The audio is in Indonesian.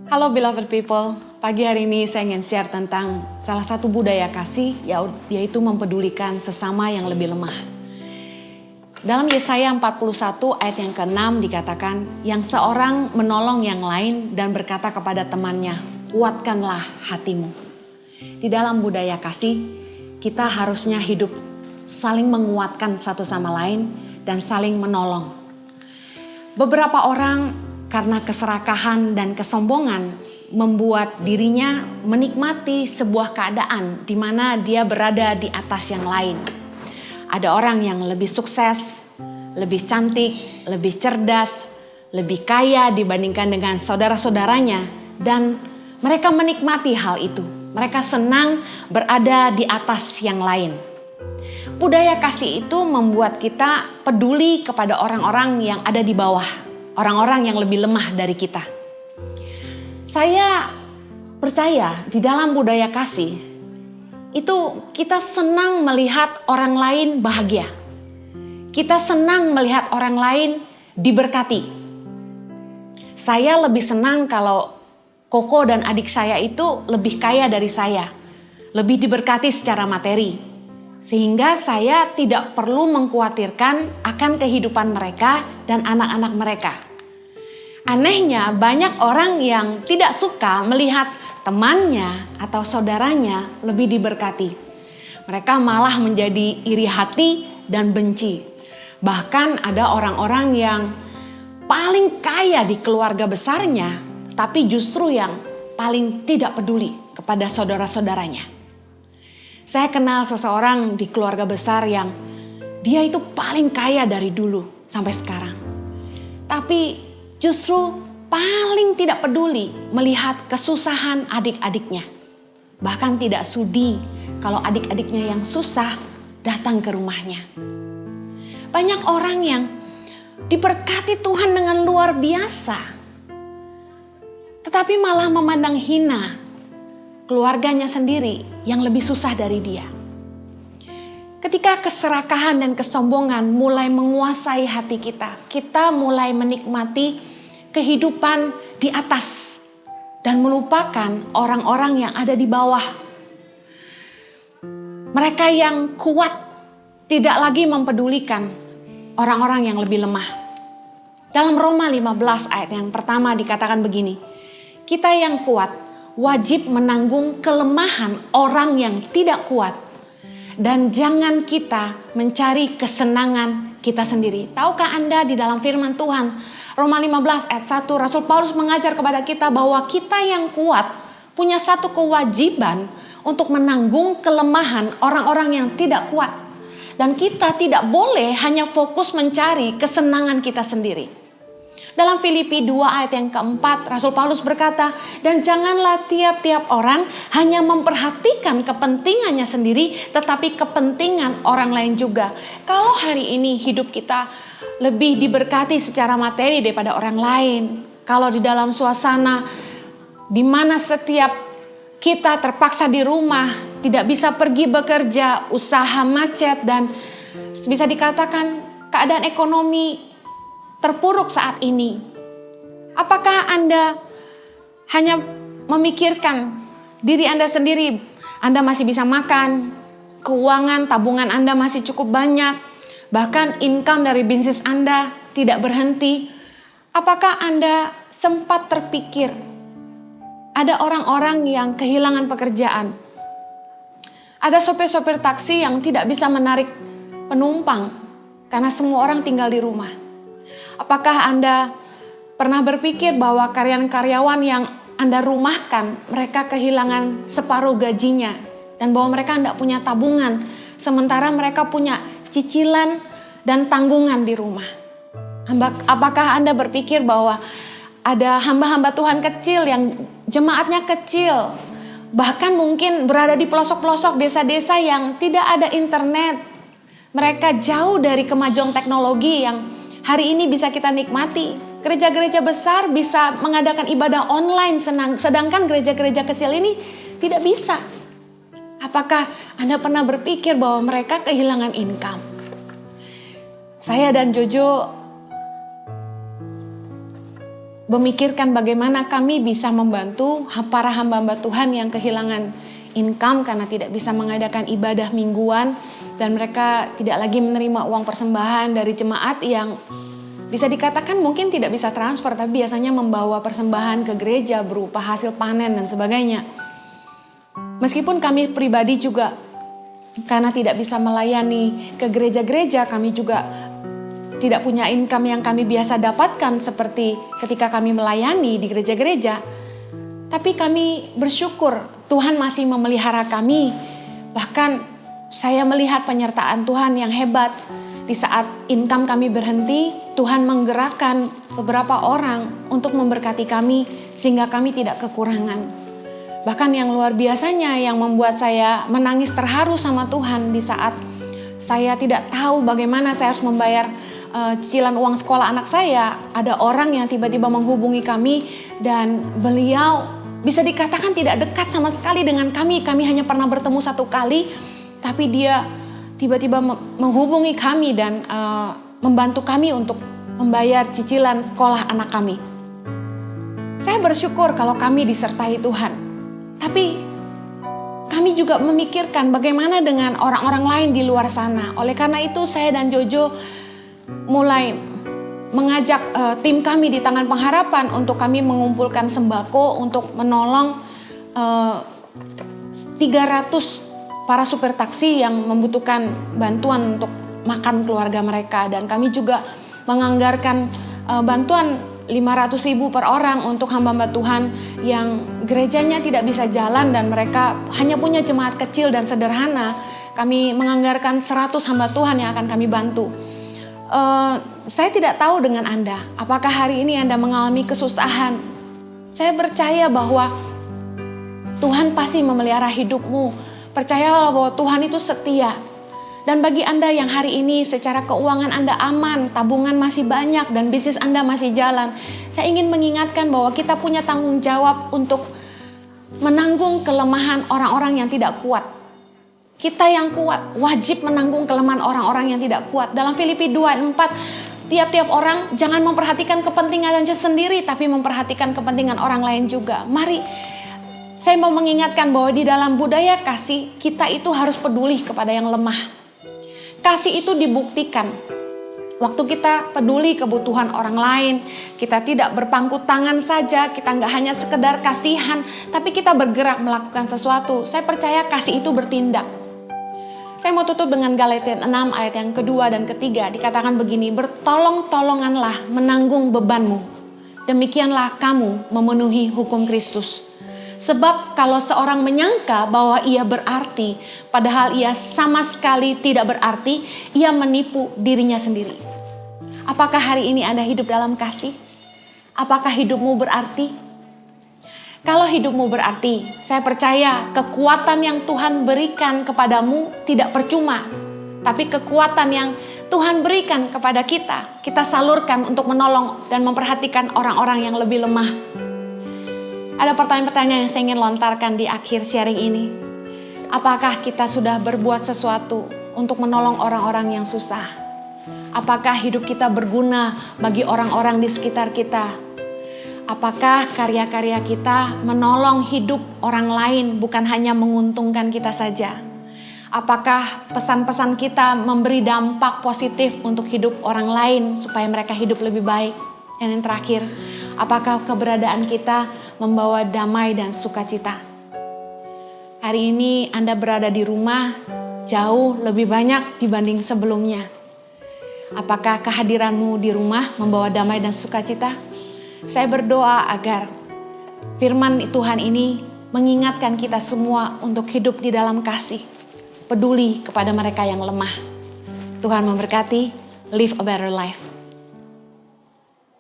Halo beloved people, pagi hari ini saya ingin share tentang salah satu budaya kasih, yaitu mempedulikan sesama yang lebih lemah. Dalam Yesaya 41 ayat yang ke-6 dikatakan, yang seorang menolong yang lain dan berkata kepada temannya, kuatkanlah hatimu. Di dalam budaya kasih, kita harusnya hidup saling menguatkan satu sama lain dan saling menolong. Beberapa orang karena keserakahan dan kesombongan membuat dirinya menikmati sebuah keadaan di mana dia berada di atas yang lain. Ada orang yang lebih sukses, lebih cantik, lebih cerdas, lebih kaya dibandingkan dengan saudara-saudaranya, dan mereka menikmati hal itu. Mereka senang berada di atas yang lain. Budaya kasih itu membuat kita peduli kepada orang-orang yang ada di bawah. Orang-orang yang lebih lemah dari kita. Saya percaya di dalam budaya kasih, itu kita senang melihat orang lain bahagia. Kita senang melihat orang lain diberkati. Saya lebih senang kalau Koko dan adik saya itu lebih kaya dari saya. Lebih diberkati secara materi. Sehingga saya tidak perlu mengkhawatirkan akan kehidupan mereka dan anak-anak mereka. Anehnya banyak orang yang tidak suka melihat temannya atau saudaranya lebih diberkati. Mereka malah menjadi iri hati dan benci. Bahkan ada orang-orang yang paling kaya di keluarga besarnya, tapi justru yang paling tidak peduli kepada saudara-saudaranya. Saya kenal seseorang di keluarga besar yang dia itu paling kaya dari dulu sampai sekarang. Tapi justru paling tidak peduli melihat kesusahan adik-adiknya. Bahkan tidak sudi kalau adik-adiknya yang susah datang ke rumahnya. Banyak orang yang diberkati Tuhan dengan luar biasa, tetapi malah memandang hina keluarganya sendiri yang lebih susah dari dia. Ketika keserakahan dan kesombongan mulai menguasai hati kita, kita mulai menikmati kehidupan di atas dan melupakan orang-orang yang ada di bawah. Mereka yang kuat tidak lagi mempedulikan orang-orang yang lebih lemah. Dalam Roma 15 ayat yang pertama dikatakan begini, kita yang kuat wajib menanggung kelemahan orang yang tidak kuat. Dan jangan kita mencari kesenangan kita sendiri. Tahukah Anda di dalam firman Tuhan, Roma 15 ayat 1, Rasul Paulus mengajar kepada kita bahwa kita yang kuat punya satu kewajiban untuk menanggung kelemahan orang-orang yang tidak kuat. Dan kita tidak boleh hanya fokus mencari kesenangan kita sendiri. Dalam Filipi 2 ayat yang keempat, Rasul Paulus berkata, dan janganlah tiap-tiap orang hanya memperhatikan kepentingannya sendiri, tetapi kepentingan orang lain juga. Kalau hari ini hidup kita lebih diberkati secara materi daripada orang lain, kalau di dalam suasana di mana setiap kita terpaksa di rumah, tidak bisa pergi bekerja, usaha macet, dan bisa dikatakan keadaan ekonomi terpuruk saat ini. Apakah Anda hanya memikirkan diri Anda sendiri? Anda masih bisa makan, keuangan tabungan Anda masih cukup banyak, bahkan income dari bisnis Anda tidak berhenti. Apakah Anda sempat terpikir ada orang-orang yang kehilangan pekerjaan? Ada sopir-sopir taksi yang tidak bisa menarik penumpang karena semua orang tinggal di rumah. Apakah Anda pernah berpikir bahwa karyawan-karyawan yang Anda rumahkan, mereka kehilangan separuh gajinya dan bahwa mereka tidak punya tabungan, sementara mereka punya cicilan dan tanggungan di rumah? Apakah Anda berpikir bahwa ada hamba-hamba Tuhan kecil yang jemaatnya kecil, bahkan mungkin berada di pelosok-pelosok desa-desa yang tidak ada internet? Mereka jauh dari kemajuan teknologi yang hari ini bisa kita nikmati. Gereja-gereja besar bisa mengadakan ibadah online, sedangkan gereja-gereja kecil ini tidak bisa. Apakah Anda pernah berpikir bahwa mereka kehilangan income? Saya dan Jojo memikirkan bagaimana kami bisa membantu para hamba-hamba Tuhan yang kehilangan income karena tidak bisa mengadakan ibadah mingguan, dan mereka tidak lagi menerima uang persembahan dari jemaat yang bisa dikatakan mungkin tidak bisa transfer, tapi biasanya membawa persembahan ke gereja berupa hasil panen dan sebagainya. Meskipun kami pribadi juga karena tidak bisa melayani ke gereja-gereja, kami juga tidak punya income yang kami biasa dapatkan seperti ketika kami melayani di gereja-gereja. Tapi kami bersyukur Tuhan masih memelihara kami. Bahkan saya melihat penyertaan Tuhan yang hebat. Di saat income kami berhenti, Tuhan menggerakkan beberapa orang untuk memberkati kami sehingga kami tidak kekurangan. Bahkan yang luar biasanya yang membuat saya menangis terharu sama Tuhan di saat saya tidak tahu bagaimana saya harus membayar cicilan uang sekolah anak saya. Ada orang yang tiba-tiba menghubungi kami dan beliau bisa dikatakan tidak dekat sama sekali dengan kami. Kami hanya pernah bertemu satu kali, tapi dia tiba-tiba menghubungi kami dan membantu kami untuk membayar cicilan sekolah anak kami. Saya bersyukur kalau kami disertai Tuhan. Tapi kami juga memikirkan bagaimana dengan orang-orang lain di luar sana. Oleh karena itu saya dan Jojo mulai mengajak tim kami di Tangan Pengharapan untuk kami mengumpulkan sembako untuk menolong 300 para supir taksi yang membutuhkan bantuan untuk makan keluarga mereka. Dan kami juga menganggarkan bantuan 500.000 per orang untuk hamba-hamba Tuhan yang gerejanya tidak bisa jalan dan mereka hanya punya jemaat kecil dan sederhana. Kami menganggarkan 100 hamba Tuhan yang akan kami bantu. Saya tidak tahu dengan Anda, apakah hari ini Anda mengalami kesusahan. Saya percaya bahwa Tuhan pasti memelihara hidupmu. Percayalah bahwa Tuhan itu setia. Dan bagi Anda yang hari ini secara keuangan Anda aman, tabungan masih banyak dan bisnis Anda masih jalan, saya ingin mengingatkan bahwa kita punya tanggung jawab untuk menanggung kelemahan orang-orang yang tidak kuat. Kita yang kuat wajib menanggung kelemahan orang-orang yang tidak kuat. Dalam Filipi 2:4, tiap-tiap orang jangan memperhatikan kepentingannya sendiri, tapi memperhatikan kepentingan orang lain juga. Mari, saya mau mengingatkan bahwa di dalam budaya kasih, kita itu harus peduli kepada yang lemah. Kasih itu dibuktikan. Waktu kita peduli kebutuhan orang lain, kita tidak berpangku tangan saja, kita nggak hanya sekedar kasihan, tapi kita bergerak melakukan sesuatu. Saya percaya kasih itu bertindak. Saya mau tutup dengan Galatia 6 ayat yang kedua dan ketiga. Dikatakan begini, bertolong-tolonganlah menanggung bebanmu. Demikianlah kamu memenuhi hukum Kristus. Sebab kalau seorang menyangka bahwa ia berarti, padahal ia sama sekali tidak berarti, ia menipu dirinya sendiri. Apakah hari ini Anda hidup dalam kasih? Apakah hidupmu berarti? Kalau hidupmu berarti, saya percaya kekuatan yang Tuhan berikan kepadamu tidak percuma. Tapi kekuatan yang Tuhan berikan kepada kita salurkan untuk menolong dan memperhatikan orang-orang yang lebih lemah. Ada pertanyaan-pertanyaan yang saya ingin lontarkan di akhir sharing ini. Apakah kita sudah berbuat sesuatu untuk menolong orang-orang yang susah? Apakah hidup kita berguna bagi orang-orang di sekitar kita? Apakah karya-karya kita menolong hidup orang lain, bukan hanya menguntungkan kita saja? Apakah pesan-pesan kita memberi dampak positif untuk hidup orang lain supaya mereka hidup lebih baik? Dan yang terakhir, apakah keberadaan kita membawa damai dan sukacita? Hari ini Anda berada di rumah jauh lebih banyak dibanding sebelumnya. Apakah kehadiranmu di rumah membawa damai dan sukacita? Saya berdoa agar firman Tuhan ini mengingatkan kita semua untuk hidup di dalam kasih, peduli kepada mereka yang lemah. Tuhan memberkati. Live a better life.